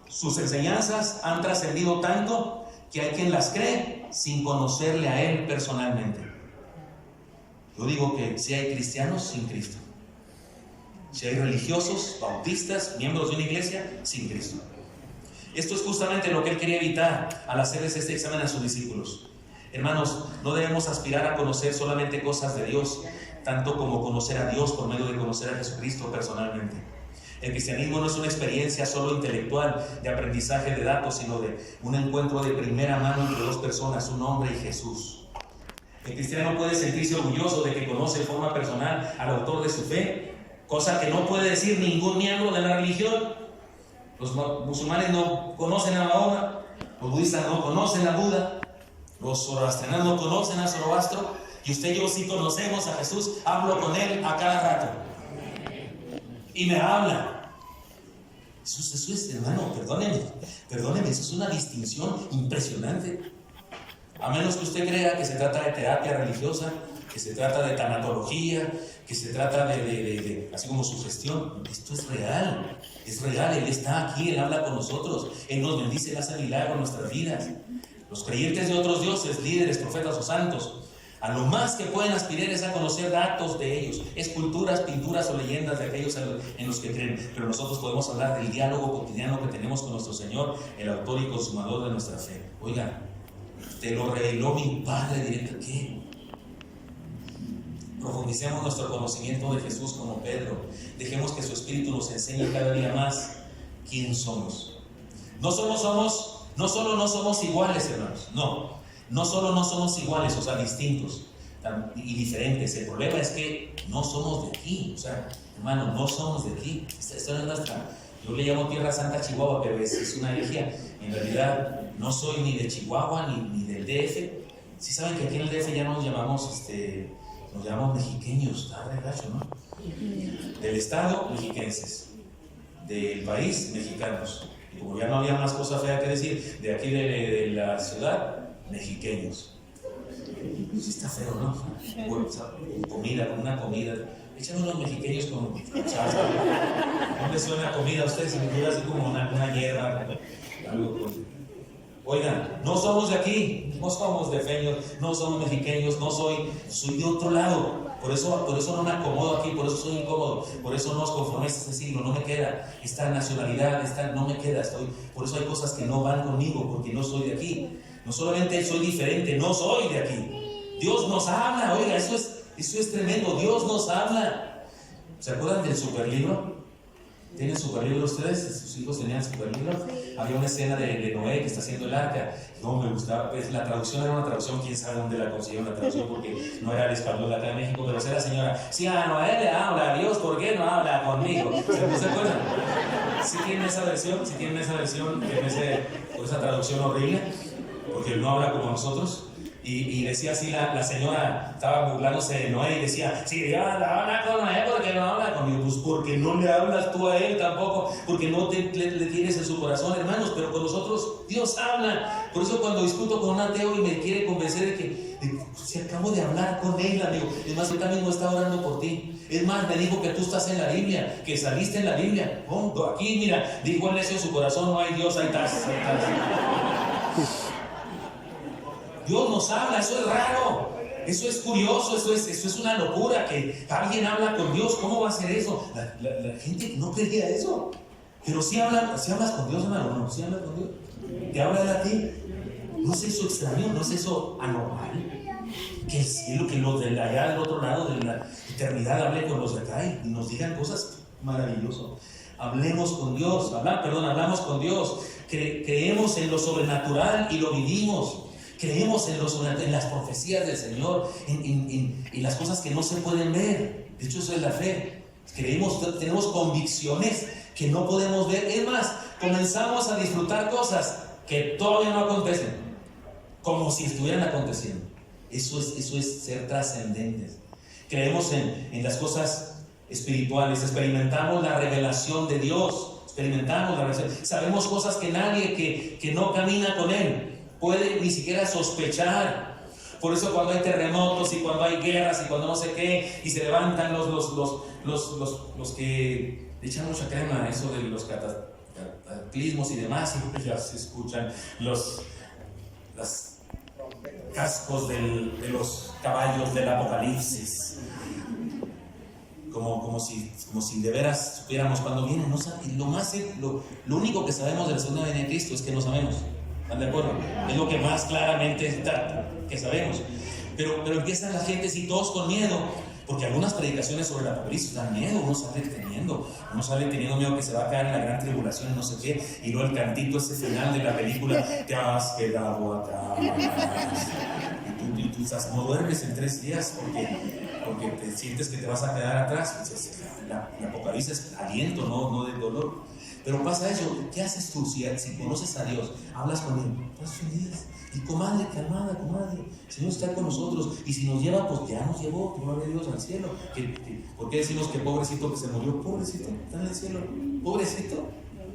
Sus enseñanzas han trascendido tanto que hay quien las cree sin conocerle a Él personalmente. Yo digo que si hay cristianos sin Cristo, si hay religiosos, bautistas, miembros de una iglesia sin Cristo. Esto es justamente lo que Él quería evitar al hacerles este examen a sus discípulos. Hermanos, no debemos aspirar a conocer solamente cosas de Dios, tanto como conocer a Dios por medio de conocer a Jesucristo personalmente. El cristianismo no es una experiencia solo intelectual de aprendizaje de datos, sino de un encuentro de primera mano entre dos personas, un hombre y Jesús. El cristiano puede sentirse orgulloso de que conoce de forma personal al autor de su fe, cosa que no puede decir ningún miembro de la religión. Los musulmanes no conocen a Mahoma, los budistas no conocen a Buda, los zoroastrianos no conocen a Zoroastro, y usted y yo sí conocemos a Jesús. Hablo con él a cada rato y me habla. Eso es, hermano, perdóneme, eso es una distinción impresionante. A menos que usted crea que se trata de terapia religiosa, que se trata de tanatología, que se trata de así como sugestión. Esto es real, Él está aquí, Él habla con nosotros, Él nos bendice, Él hace milagros en nuestras vidas. Los creyentes de otros dioses, líderes, profetas o santos, a lo más que pueden aspirar es a conocer datos de ellos, esculturas, pinturas o leyendas de aquellos en los que creen. Pero nosotros podemos hablar del diálogo cotidiano que tenemos con nuestro Señor, el autor y consumador de nuestra fe. Oiga, te lo reveló mi Padre directo. ¿Qué? Profundicemos nuestro conocimiento de Jesús como Pedro. Dejemos que su Espíritu nos enseñe cada día más quién somos. No solo no somos iguales, hermanos. No solo no somos iguales, o sea, distintos y diferentes. El problema es que no somos de aquí. O sea, hermano, no somos de aquí. Esta es nuestra... Yo le llamo Tierra Santa Chihuahua, pero es una herejía. En realidad, no soy ni de Chihuahua ni del DF. Sí saben que aquí en el DF ya nos llamamos mexiqueños, está re gacho, ¿no? Del estado, mexiquenses. Del país, mexicanos. Y como ya no había más cosa fea que decir, de aquí de la ciudad, mexiqueños. Sí está feo, ¿no? Bueno, una comida. Échame unos mexiqueños con salsa. ¿No les suena comida a ustedes? Se me queda así como una hierba, algo con... Oigan, no somos de aquí, no somos defeños, no somos mexiqueños, soy de otro lado. Por eso no me acomodo aquí, por eso soy incómodo, por eso no os conforméis a este siglo, no me queda esta nacionalidad, no me queda, por eso hay cosas que no van conmigo, porque no soy de aquí. No solamente soy diferente, no soy de aquí. Dios nos habla, oiga, eso es tremendo, Dios nos habla. ¿Se acuerdan del superlibro? ¿Tienen superlibro ustedes? ¿Sus hijos tenían superlibro? Había una escena de Noé que está haciendo el arca. No me gustaba, pues la traducción era una traducción, quién sabe dónde la consiguieron la traducción, porque no era el español de acá en México, pero era la señora, si a Noé le habla a Dios, ¿por qué no habla conmigo? ¿Se acuerdan? ¿Sí tienen esa versión? ¿Sí tienen esa versión con esa traducción horrible? Porque él no habla como nosotros. Y decía así la señora, estaba burlándose de Noé y decía, si Dios habla con Noé, ¿por qué no habla conmigo? Pues porque no le hablas tú a él tampoco, porque no le tienes en su corazón, hermanos, pero con nosotros Dios habla. Por eso cuando discuto con un ateo y me quiere convencer de que si acabo de hablar con él, amigo, es más, él mismo está orando por ti. Es más, me dijo que tú estás en la Biblia, que saliste en la Biblia. Oh, aquí, mira, dijo el necio en su corazón, no hay Dios, ahí estás. Dios nos habla, eso es raro, eso es curioso, eso es una locura, que alguien habla con Dios. ¿Cómo va a ser eso? La gente no creía eso, pero si hablas con Dios, hermano, ¿no? Si hablas con Dios, te habla de a ti. ¿No es eso extraño? ¿No es eso anormal? Que el cielo, que los de allá del otro lado de la eternidad hable con los de acá y nos digan cosas maravillosas. Hablemos con Dios, hablamos con Dios, creemos en lo sobrenatural y lo vivimos. Creemos en las profecías del Señor, en las cosas que no se pueden ver. De hecho, eso es la fe. Tenemos convicciones que no podemos ver. Es más, comenzamos a disfrutar cosas que todavía no acontecen, como si estuvieran aconteciendo. Eso es ser trascendentes. Creemos en las cosas espirituales, experimentamos la revelación de Dios, sabemos cosas que nadie que no camina con Él puede ni siquiera sospechar. Por eso cuando hay terremotos y cuando hay guerras y cuando no sé qué, y se levantan los que echan mucha crema a eso de los cataclismos y demás, y ya se escuchan los cascos de los caballos del Apocalipsis, como si de veras supiéramos cuándo vienen. Lo único que sabemos de la segunda venida de Cristo es que no sabemos. ¿Están de acuerdo? Es lo que más claramente está, que sabemos. Pero empiezan las gentes y todos con miedo. Porque algunas predicaciones sobre el Apocalipsis dan miedo, uno sale teniendo miedo que se va a caer en la gran tribulación, no sé qué, y luego el cantito ese final de la película, te has quedado atrás, y tú no duermes en 3 días porque te sientes que te vas a quedar atrás. Entonces, el Apocalipsis es aliento, no de dolor. Pero pasa eso. ¿Qué haces tú si conoces a Dios? Hablas con Él, estás feliz. Y comadre, calmada, comadre, el Señor está con nosotros. Y si nos lleva, pues ya nos llevó, gloria a Dios, al cielo. ¿Por qué decimos que pobrecito que se murió? Pobrecito, está en el cielo. Pobrecito.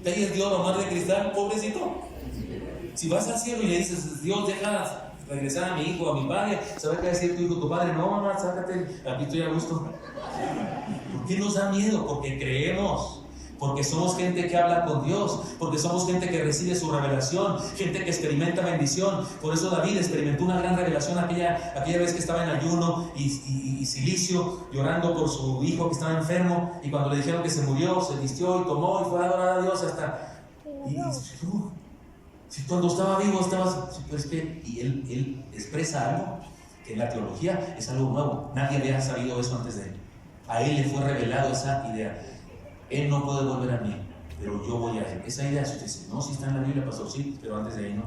¿Te Dios la madre de cristal? Pobrecito. Si vas al cielo y le dices, Dios, deja regresar a mi hijo, a mi padre, ¿sabes qué decir tu hijo, tu padre? No, mamá, sácate, aquí estoy a gusto. ¿Por qué nos da miedo? Porque creemos. Porque somos gente que habla con Dios, porque somos gente que recibe su revelación, gente que experimenta bendición. Por eso David experimentó una gran revelación aquella vez que estaba en ayuno y cilicio, llorando por su hijo que estaba enfermo, y cuando le dijeron que se murió, se vistió y tomó y fue a adorar a Dios hasta... Si cuando estaba vivo pues que... Y él expresa algo que en la teología es algo nuevo. Nadie había sabido eso antes de él. A él le fue revelado esa idea. Él no puede volver a mí, pero yo voy a Él. Esa idea, usted dice, no, si está en la Biblia, pastor, sí, pero antes de ahí no.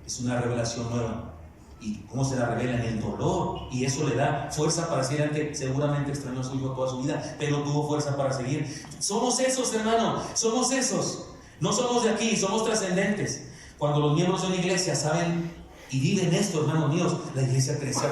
Es una revelación nueva. ¿Y cómo se la revela? En el dolor. Y eso le da fuerza para seguir adelante. Seguramente extrañó a su hijo toda su vida, pero tuvo fuerza para seguir. Somos esos, hermano, somos esos. No somos de aquí, somos trascendentes. Cuando los miembros de una iglesia saben y viven esto, hermanos míos, la iglesia crece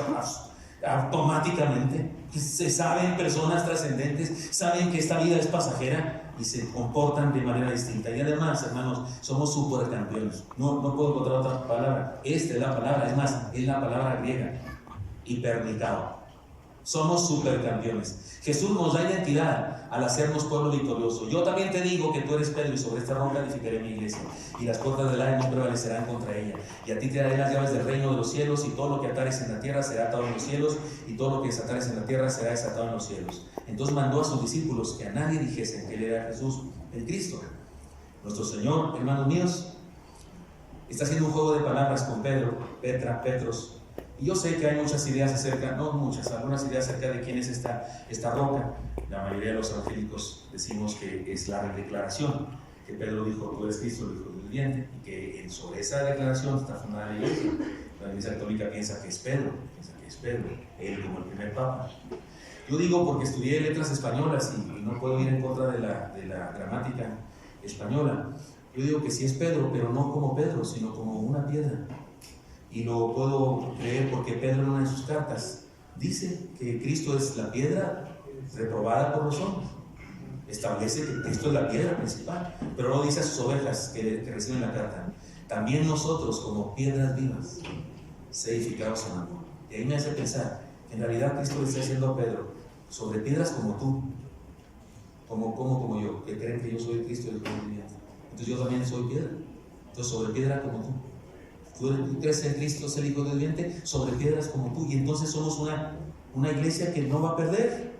automáticamente. Se saben personas trascendentes, saben que esta vida es pasajera y se comportan de manera distinta. Y además, hermanos, somos supercampeones. No puedo encontrar otra palabra. Esta es la palabra, es más, es la palabra griega, hipermitado. Somos supercampeones. Jesús nos da identidad al hacernos pueblo victorioso. Yo también te digo que tú eres Pedro, y sobre esta roca edificaré mi iglesia, y las puertas del Hades no prevalecerán contra ella. Y a ti te daré las llaves del reino de los cielos, y todo lo que atares en la tierra será atado en los cielos, y todo lo que desatares en la tierra será desatado en los cielos. Entonces mandó a sus discípulos que a nadie dijesen que él era Jesús, el Cristo. Nuestro Señor, hermanos míos, está haciendo un juego de palabras con Pedro, Petros. Y yo sé que hay muchas ideas algunas ideas acerca de quién es esta roca. La mayoría de los evangélicos decimos que es la declaración, que Pedro dijo, tú eres Cristo, el Hijo del viviente, y que sobre esa declaración está fundada la iglesia. La iglesia católica piensa que es Pedro, él como el primer papa. Yo digo porque estudié letras españolas y no puedo ir en contra de la gramática española. Yo digo que sí es Pedro, pero no como Pedro, sino como una piedra. Y lo puedo creer porque Pedro en una de sus cartas dice que Cristo es la piedra reprobada por los hombres. Establece que Cristo es la piedra principal, pero no dice a sus ovejas que reciben la carta. También nosotros, como piedras vivas, edificados en amor. Y ahí me hace pensar que en realidad Cristo le está diciendo a Pedro, sobre piedras como tú, como yo, que creen que yo soy Cristo y el Hijo viviente. Entonces yo también soy piedra. Entonces sobre piedra como tú. Tú crees en Cristo, es el Hijo del viviente, sobre piedras como tú. Y entonces somos una iglesia que no va a perder,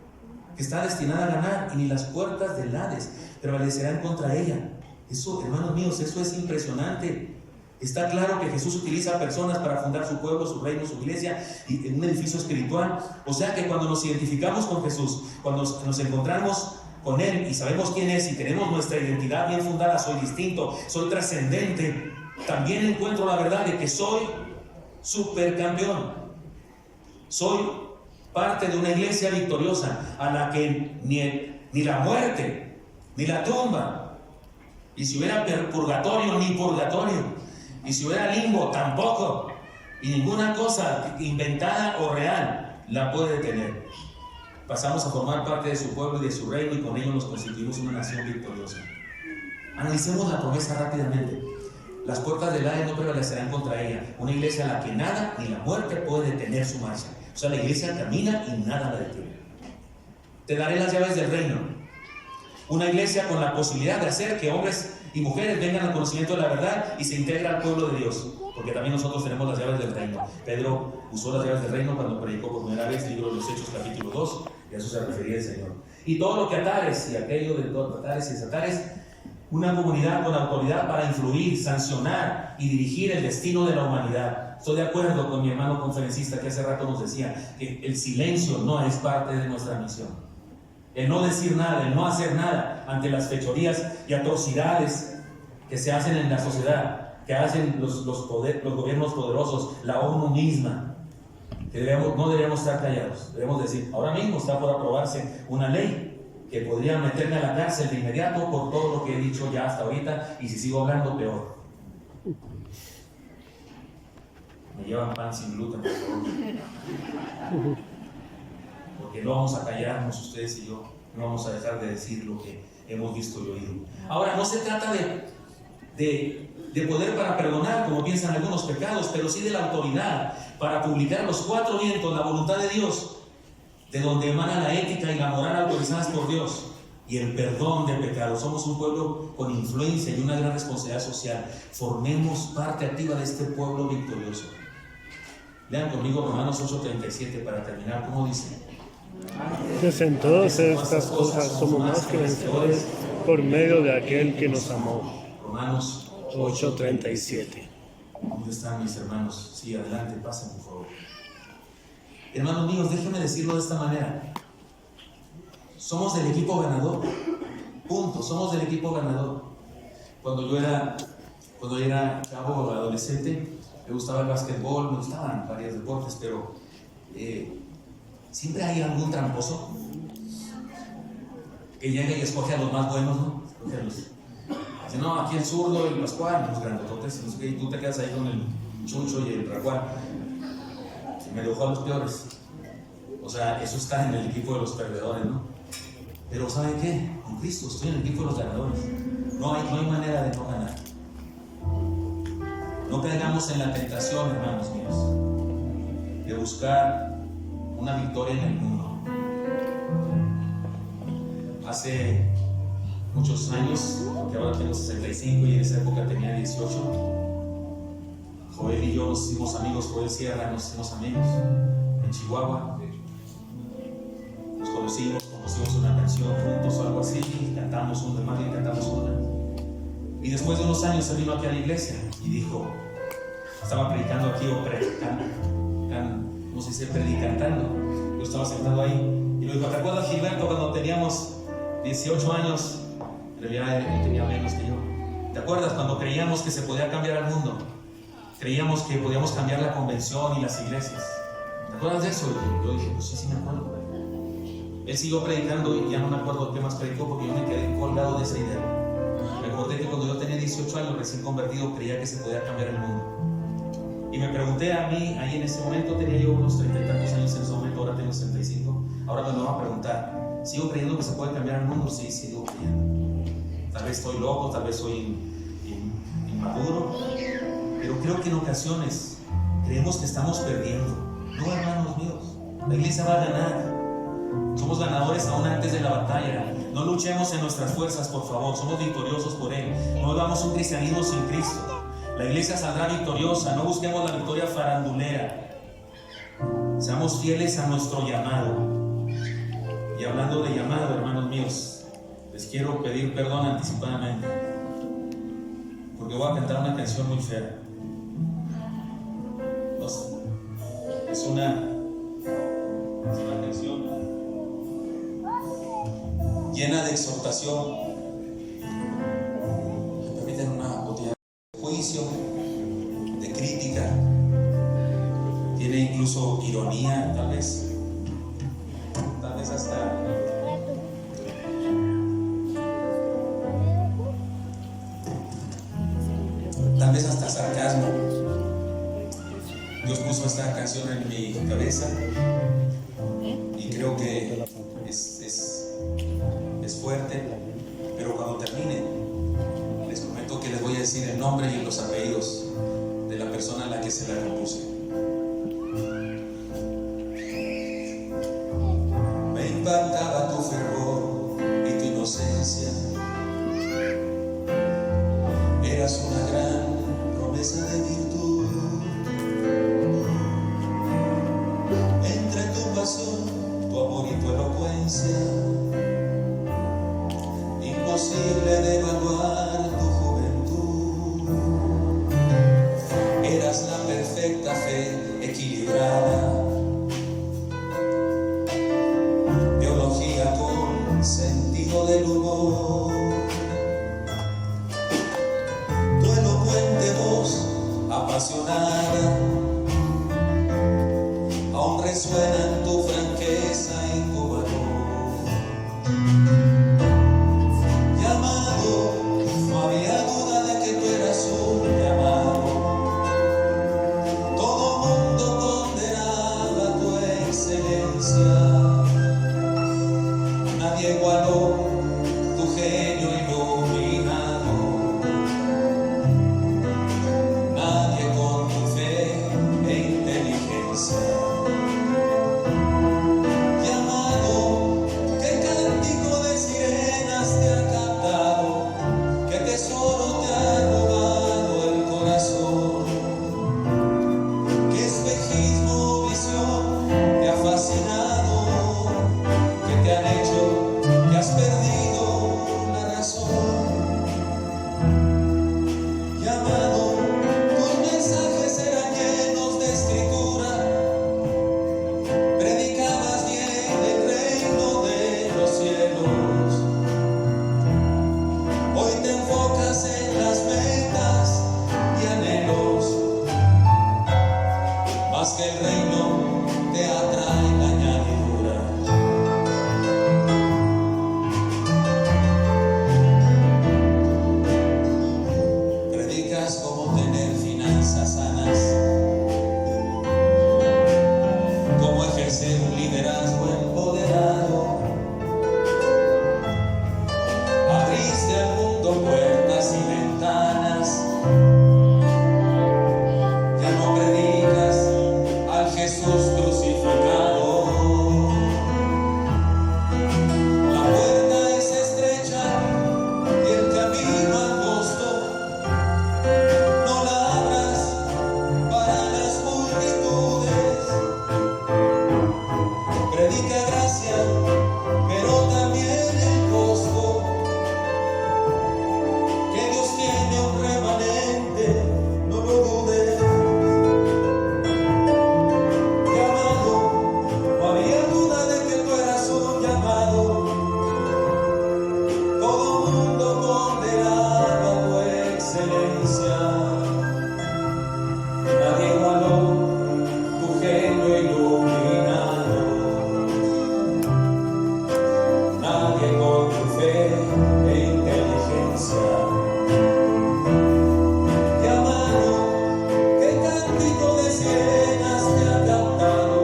que está destinada a ganar, y ni las puertas del Hades prevalecerán contra ella. Eso, hermanos míos, eso es impresionante. Está claro que Jesús utiliza a personas para fundar su pueblo, su reino, su iglesia, y en un edificio espiritual. O sea que cuando nos identificamos con Jesús, cuando nos encontramos con Él y sabemos quién es y tenemos nuestra identidad bien fundada, soy distinto, soy trascendente, también encuentro la verdad de que soy supercampeón. Soy parte de una iglesia victoriosa a la que ni la muerte, ni la tumba, y si hubiera purgatorio, ni purgatorio, y si hubiera limbo, tampoco, y ninguna cosa inventada o real la puede detener. Pasamos a formar parte de su pueblo y de su reino, y con ello nos constituimos una nación victoriosa. Analicemos la promesa rápidamente. Las puertas del Hades no prevalecerán contra ella. Una iglesia a la que nada ni la muerte puede detener su marcha. O sea, la iglesia camina y nada la detiene. Te daré las llaves del reino. Una iglesia con la posibilidad de hacer que hombres y mujeres vengan al conocimiento de la verdad y se integre al pueblo de Dios. Porque también nosotros tenemos las llaves del reino. Pedro usó las llaves del reino cuando predicó por primera vez, libro de los Hechos, capítulo 2. Y a eso se refería el Señor. Y todo lo que atares, y aquello de todo atares y desatares, Una comunidad con autoridad para influir, sancionar y dirigir el destino de la humanidad. Estoy de acuerdo con mi hermano conferencista que hace rato nos decía que el silencio no es parte de nuestra misión. El no decir nada, el no hacer nada ante las fechorías y atrocidades que se hacen en la sociedad, que hacen los gobiernos poderosos, la ONU misma, que no deberíamos estar callados. Debemos decir, ahora mismo está por aprobarse una ley que podría meterme a la cárcel de inmediato por todo lo que he dicho ya hasta ahorita, y si sigo hablando, peor. Me llevan pan sin gluten, por favor. Porque no vamos a callarnos ustedes y yo, no vamos a dejar de decir lo que hemos visto y oído. Ahora, no se trata de poder para perdonar, como piensan algunos pecados, pero sí de la autoridad para publicar los cuatro vientos, la voluntad de Dios, de donde emana la ética y la moral autorizadas por Dios, y el perdón de pecados. Somos un pueblo con influencia y una gran responsabilidad social. Formemos parte activa de este pueblo victorioso. Lean conmigo Romanos 8:37 para terminar. ¿Cómo dice?
Pues en todas estas cosas somos más que vencedores por medio de aquel que nos amó.
Romanos
8:37.
¿Dónde están mis hermanos? Sí, adelante, pasen por favor. Hermanos míos, déjenme decirlo de esta manera. Somos del equipo ganador. Punto, somos del equipo ganador. Cuando yo era chavo, adolescente, me gustaba el básquetbol, me gustaban varios deportes, pero siempre hay algún tramposo que llega y escoge a los más buenos, ¿no? Escoge a los... Dice, no, aquí el zurdo, el Pascual, los grandototes, y tú te quedas ahí con el Chucho y el Racuán. Me dejó a los peores. O sea, eso está en el equipo de los perdedores, ¿no? Pero ¿saben qué? Con Cristo estoy en el equipo de los ganadores. No hay manera de no ganar. No caigamos en la tentación, hermanos míos, de buscar una victoria en el mundo. Hace muchos años, porque ahora tengo 65 y en esa época tenía 18, Joel y yo nos hicimos amigos. Joel Sierra, nos hicimos amigos en Chihuahua. Nos conocimos una canción juntos o algo así, cantamos una. Y después de unos años se vino aquí a la iglesia y dijo, estaba predicando aquí o predicando, ¿cómo se dice? Predicantando. Yo estaba sentado ahí y le dijo, ¿te acuerdas, Gilberto, cuando teníamos 18 años? En realidad él tenía menos que yo. ¿Te acuerdas cuando creíamos que se podía cambiar el mundo? Creíamos que podíamos cambiar la convención y las iglesias. ¿Te acuerdas de eso? Y yo dije, pues sí me acuerdo. Él siguió predicando y ya no me acuerdo qué más predicó porque yo me quedé colgado de esa idea. Me acordé que cuando yo tenía 18 años, recién convertido, creía que se podía cambiar el mundo. Y me pregunté a mí, ahí en ese momento tenía yo unos 30 y tantos años en ese momento, ahora tengo 65. Ahora me lo van a preguntar, ¿sigo creyendo que se puede cambiar el mundo? Sí, sigo creyendo. Tal vez estoy loco, tal vez soy inmaduro, pero creo que en ocasiones creemos que estamos perdiendo. No, hermanos míos, la iglesia va a ganar. Somos ganadores aún antes de la batalla. No luchemos en nuestras fuerzas, por favor. Somos victoriosos por Él. No hagamos un cristianismo sin Cristo. La iglesia saldrá victoriosa. No busquemos la victoria farandulera. Seamos fieles a nuestro llamado. Y hablando de llamado, hermanos míos, les quiero pedir perdón anticipadamente, porque voy a cantar una canción muy fea. No sé, es una canción llena de exhortación, que permiten una botella de juicio, de crítica, tiene incluso ironía, tal vez hasta sarcasmo. Dios puso esta canción en mi cabeza y creo que es fuerte, pero cuando termine les prometo que les voy a decir el nombre y los apellidos de la persona a la que se la compuse. Me impactaba tu fervor y tu inocencia, eras una gran promesa de virtud. Entre tu pasión, tu amor y tu elocuencia, imposible de evaluar.
equilibrada, teología con sentido del humor, tu elocuente voz apasionada aún resuena en tu franqueza y tu valor. Llamado, no había duda de que tú eras un llamado. Todo mundo condenaba tu excelencia. Nadie igualó tu genio iluminado. Nadie con tu fe e inteligencia. Llamado, qué cántico de sirenas te ha cantado, qué tesoro te ha robado el corazón, qué espejismo, visión te ha fascinado, que te han hecho que has perdido la razón. Llamado, tus mensajes eran llenos de escritura, predicabas bien el reino de los cielos. Hoy te enfocas en las metas y anhelos, más que el reino te atrae la añadidura. Predicas cómo tener finanzas sanas, cómo ejercer un liderazgo empoderado. Abriste al mundo puertas y ventanas. Ya no predicas al Jesús crucificado. La puerta es estrecha y el camino angosto. No la abras para las multitudes. Predica gracia, pero también el costo. Que Dios tiene un remanente, no lo dudes. Llamado, no había duda de que tú eras un llamado. Todo mundo condenaba tu excelencia. Nadie igualó tu genio iluminado. Nadie con tu fe e inteligencia. Llamado, qué cántico de sirenas te ha cantado,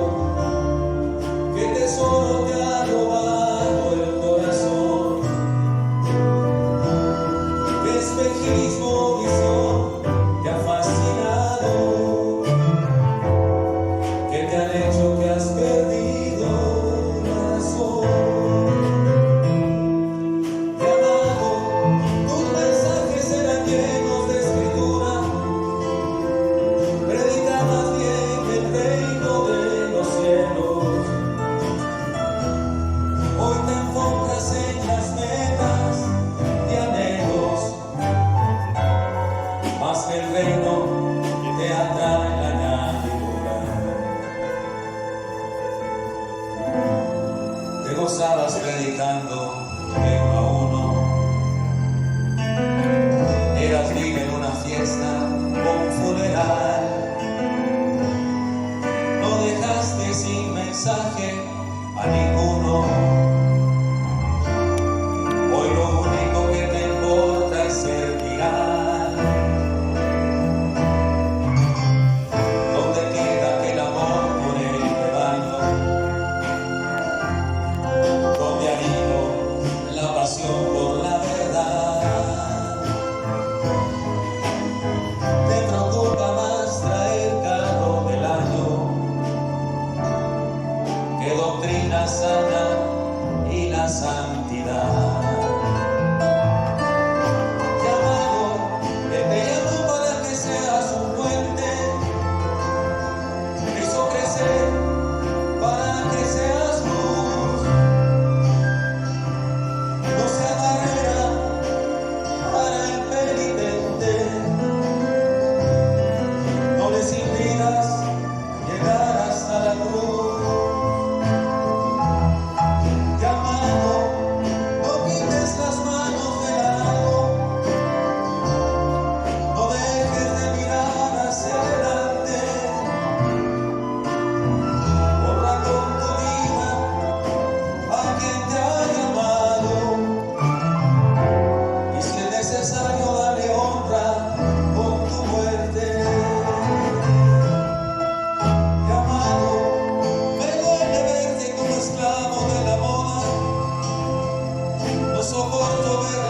qué tesoro te ha robado el corazón, qué espejismo, visión te ha fascinado, que te han hecho que has perdido la razón. Llamado, tus mensajes eran llenos de escritura, predicabas bien el reino de los cielos. Hoy te enfocas en las metas y anhelos, más que el reino te atrae la añadidura. Te gozabas predicando de uno a uno. Eras libre en una fiesta o un funeral. No dejaste sin mensaje a ninguno. Hoy lo único que te importa es ser viral. ¿Dónde queda aquel amor por el rebaño? ¿Dónde animo la pasión por la verdad? soporto ver